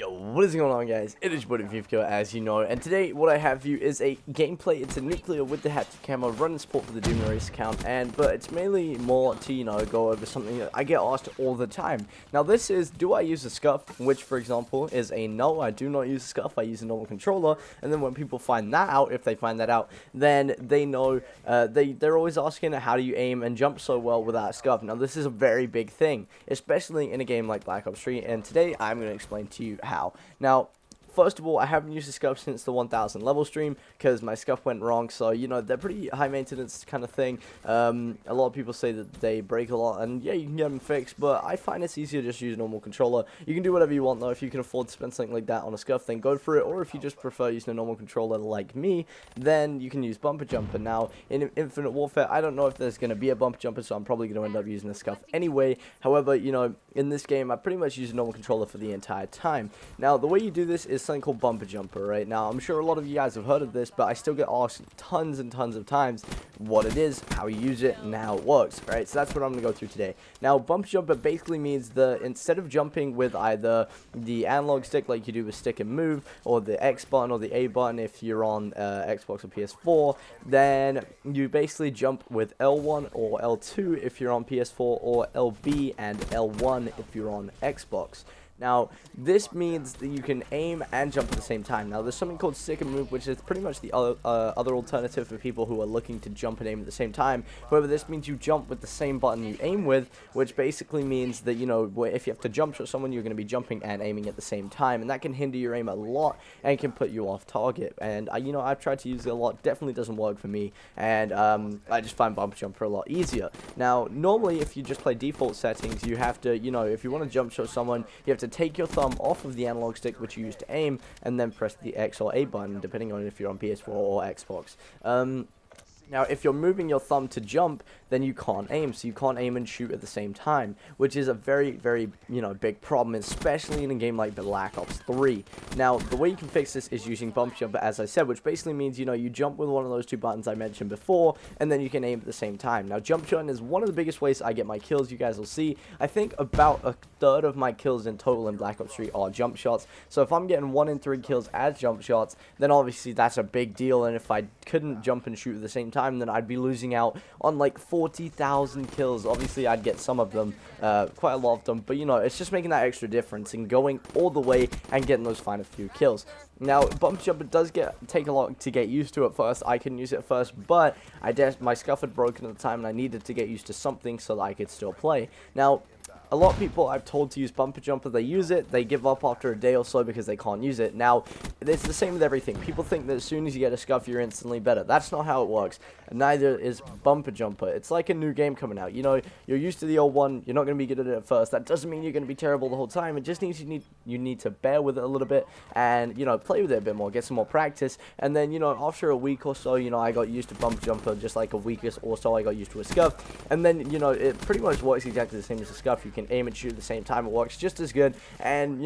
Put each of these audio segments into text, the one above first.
Yo, what is going on, guys? It is your buddy Fifakill, as you know, and today what I have for you is a gameplay. It's a nuclear with the haptic camo, running support for the Doom Race account, but it's mainly more to, go over something that I get asked all the time. Now, this is, do I use a Scuf? Which, for example, is a no, I do not use a Scuf, I use a normal controller, and then when people find that out, if they find that out, then they know, they're always asking, how do you aim and jump so well without a Scuf? Now, this is a very big thing, especially in a game like Black Ops 3, and today I'm going to explain to you how. Now, first of all, I haven't used a Scuf since the 1000 level stream because my Scuf went wrong, so they're pretty high maintenance kind of thing. A lot of people say that they break a lot, and yeah, you can get them fixed, but I find it's easier just to use a normal controller. You can do whatever you want though. If you can afford to spend something like that on a Scuf, then go for it, or if you just prefer using a normal controller like me, then you can use bumper jumper. Now, in Infinite Warfare, I don't know if there's going to be a bumper jumper, so I'm probably going to end up using a Scuf anyway. However, in this game, I pretty much use a normal controller for the entire time. Now, the way you do this is something called bumper jumper. Right now, I'm sure a lot of you guys have heard of this, but I still get asked tons and tons of times what it is, how you use it, and how it works. Right, so that's what I'm going to go through today. Now, bumper jumper basically means instead of jumping with either the analog stick like you do with stick and move, or the X button or the A button if you're on Xbox or PS4, then you basically jump with L1 or L2 if you're on PS4, or LB and L1 if you're on Xbox. Now, this means that you can aim and jump at the same time. Now, there's something called stick and move, which is pretty much the other alternative for people who are looking to jump and aim at the same time. However, this means you jump with the same button you aim with, which basically means that, if you have to jump at someone, you're going to be jumping and aiming at the same time, and that can hinder your aim a lot and can put you off target. And, I've tried to use it a lot. Definitely doesn't work for me, and I just find bumper jumper a lot easier. Now, normally, if you just play default settings, you have to, if you want to jump shot someone, you have to take your thumb off of the analog stick which you use to aim, and then press the X or A button depending on if you're on PS4 or Xbox. Now, if you're moving your thumb to jump, then you can't aim, so you can't aim and shoot at the same time, which is a very, very, big problem, especially in a game like Black Ops 3. Now, the way you can fix this is using bump jumper, as I said, which basically means, you jump with one of those two buttons I mentioned before, and then you can aim at the same time. Now, jump shotting is one of the biggest ways I get my kills. You guys will see, I think about a third of my kills in total in Black Ops 3 are jump shots, so if I'm getting 1 in 3 kills as jump shots, then obviously that's a big deal, and if I couldn't jump and shoot at the same time, then I'd be losing out on like 40,000 kills. Obviously, I'd get some of them, quite a lot of them, but it's just making that extra difference in going all the way and getting those final few kills. Now, bump jumper does take a lot to get used to at first. I couldn't use it at first, but my Scuf had broken at the time, and I needed to get used to something so that I could still play. Now, a lot of people I've told to use bumper jumper, they use it, they give up after a day or so because they can't use it. Now, it's the same with everything. People think that as soon as you get a Scuf, you're instantly better. That's not how it works. Neither is bumper jumper. It's like a new game coming out. You're used to the old one, you're not going to be good at it at first. That doesn't mean you're going to be terrible the whole time. It just means you need to bear with it a little bit and, play with it a bit more, get some more practice. And then, after a week or so, I got used to bumper jumper, just like a week or so I got used to a Scuf. And then, it pretty much works exactly the same as a Scuf. You can aim and shoot at the same time. It works just as good, and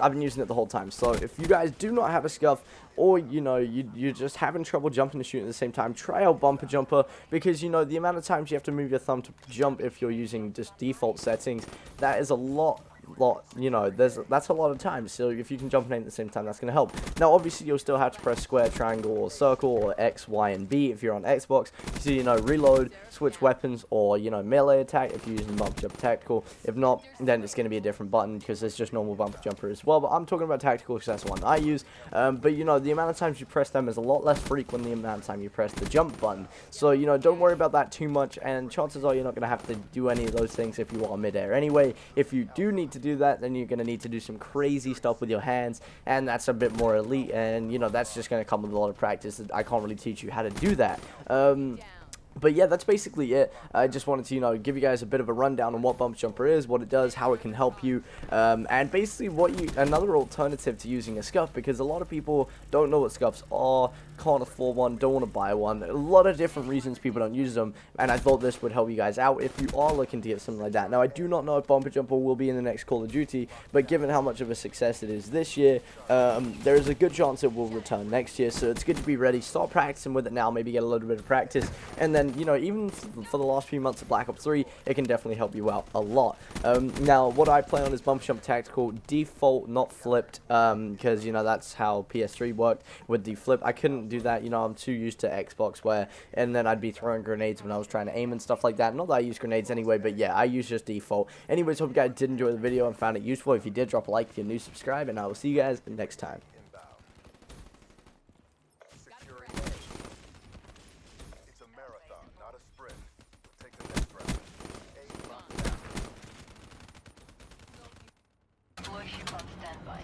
I've been using it the whole time. So if you guys do not have a Scuf, or you're just having trouble jumping and shooting at the same time, try out bumper jumper, because the amount of times you have to move your thumb to jump if you're using just default settings, that is a lot, that's a lot of time. So if you can jump and aim at the same time, that's going to help. Now, obviously, you'll still have to press square, triangle, or circle, or X, Y, and B if you're on Xbox. So, reload, switch weapons, or, melee attack if you're using bumper jumper tactical. If not, then it's going to be a different button because there's just normal bumper jumper as well. But I'm talking about tactical because that's the one I use. But, the amount of times you press them is a lot less frequent than the amount of time you press the jump button. So, don't worry about that too much, and chances are you're not going to have to do any of those things if you are midair anyway. If you do need to do that, then you're going to need to do some crazy stuff with your hands, and that's a bit more elite, and that's just going to come with a lot of practice. I can't really teach you how to do that. But yeah, that's basically it. I just wanted to, give you guys a bit of a rundown on what bump jumper is, what it does, how it can help you, and basically another alternative to using a Scuf, because a lot of people don't know what Scufs are, can't afford one, don't want to buy one. A lot of different reasons people don't use them, and I thought this would help you guys out if you are looking to get something like that. Now, I do not know if bumper jumper will be in the next Call of Duty, but given how much of a success it is this year, there is a good chance it will return next year, so it's good to be ready. Start practicing with it now, maybe get a little bit of practice, and then and you know, even for the last few months of Black Ops 3, it can definitely help you out a lot. Now, what I play on is Bump Jump Tactical, default, not flipped, because you know that's how PS3 worked with the flip. I couldn't do that, you know, I'm too used to Xbox where, and then I'd be throwing grenades when I was trying to aim and stuff like that. Not that I use grenades anyway, but yeah, I use just default. Anyways, hope you guys did enjoy the video and found it useful. If you did, drop a like. If you're new, subscribe, and I will see you guys next time. It's a marathon, not a sprint. Take the next round. Aim locked down. Warship on standby.